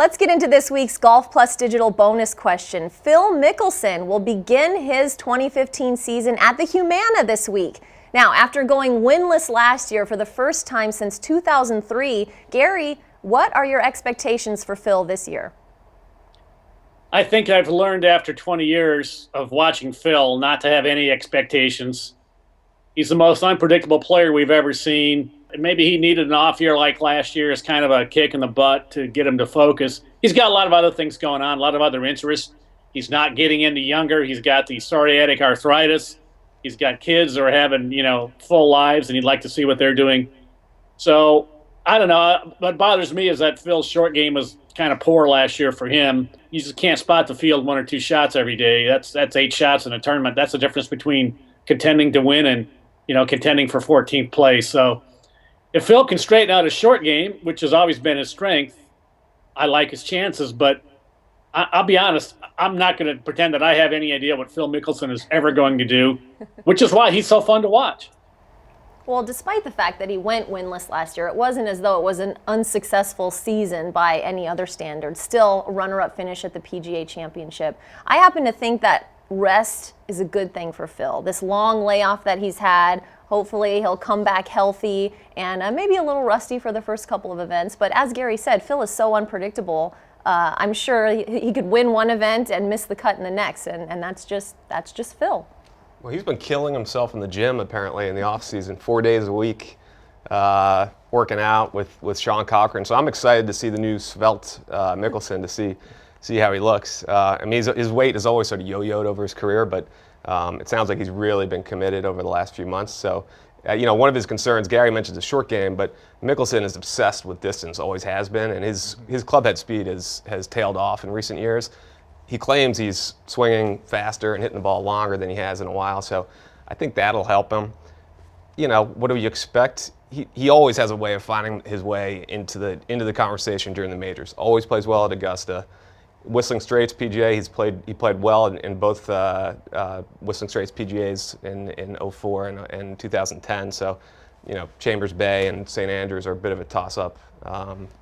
Let's get into this week's Golf Plus Digital bonus question. Phil Mickelson will begin his 2015 season at the Humana this week. Now, after going winless last year for the first time since 2003, Gary, what are your expectations for Phil this year? I think I've learned after 20 years of watching Phil not to have any expectations. He's the most unpredictable player we've ever seen. Maybe he needed an off year like last year as kind of a kick in the butt to get him to focus. He's got a lot of other things going on, a lot of other interests. He's not getting any younger. He's got the psoriatic arthritis. He's got kids that are having, full lives, and he'd like to see what they're doing. So, I don't know. What bothers me is that Phil's short game was kind of poor last year for him. You just can't spot the field 1 or 2 shots every day. That's 8 shots in a tournament. That's the difference between contending to win and, contending for 14th place. So, if Phil can straighten out his short game, which has always been his strength, I like his chances. But I'll be honest, I'm not going to pretend that I have any idea what Phil Mickelson is ever going to do, which is why he's so fun to watch. Well, despite the fact that he went winless last year, it wasn't as though it was an unsuccessful season by any other standard. Still a runner-up finish at the PGA Championship. I happen to think that rest is a good thing for Phil. This long layoff that he's had, hopefully he'll come back healthy and maybe a little rusty for the first couple of events. But as Gary said, Phil is so unpredictable. I'm sure he could win one event and miss the cut in the next, and that's just Phil. Well, he's been killing himself in the gym apparently in the off season, 4 days a week, working out with Sean Cochran. So I'm excited to see the new svelte Mickelson to see how he looks. I mean, his weight has always sort of yo-yoed over his career, but it sounds like he's really been committed over the last few months. So, one of his concerns, Gary mentions the short game, but Mickelson is obsessed with distance, always has been, and his club head speed has tailed off in recent years. He claims he's swinging faster and hitting the ball longer than he has in a while, so I think that'll help him. What do you expect? He always has a way of finding his way into the conversation during the majors. Always plays well at Augusta. Whistling Straits PGA, he played well in both Whistling Straits PGAs in 04 and 2010. So, Chambers Bay and St. Andrews are a bit of a toss-up.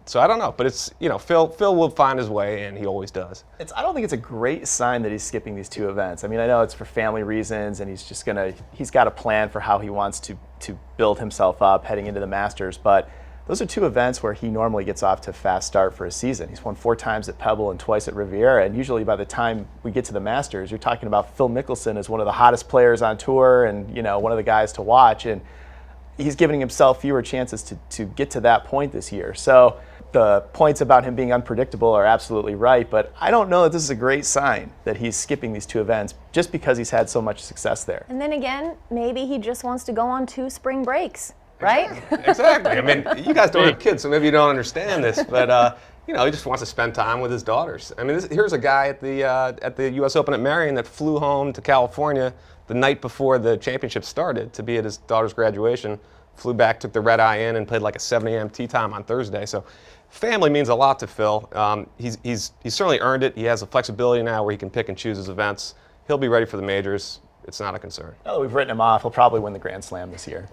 So I don't know, but it's Phil will find his way, and he always does. I don't think it's a great sign that he's skipping these 2 events. I mean, I know it's for family reasons, and he's got a plan for how he wants to build himself up heading into the Masters, but those are 2 events where he normally gets off to a fast start for a season. He's won 4 times at Pebble and twice at Riviera, and usually by the time we get to the Masters, you're talking about Phil Mickelson as one of the hottest players on tour and one of the guys to watch, and he's giving himself fewer chances to get to that point this year. So the points about him being unpredictable are absolutely right, but I don't know that this is a great sign that he's skipping these 2 events just because he's had so much success there. And then again, maybe he just wants to go on 2 spring breaks. Right? Exactly. I mean, you guys don't have kids, so maybe you don't understand this, but he just wants to spend time with his daughters. I mean, here's a guy at the U.S. Open at Marion that flew home to California the night before the championship started to be at his daughter's graduation. Flew back, took the red eye in, and played like a 7 a.m. tee time on Thursday. So, family means a lot to Phil. He's certainly earned it. He has the flexibility now where he can pick and choose his events. He'll be ready for the majors. It's not a concern. Now that we've written him off, he'll probably win the Grand Slam this year.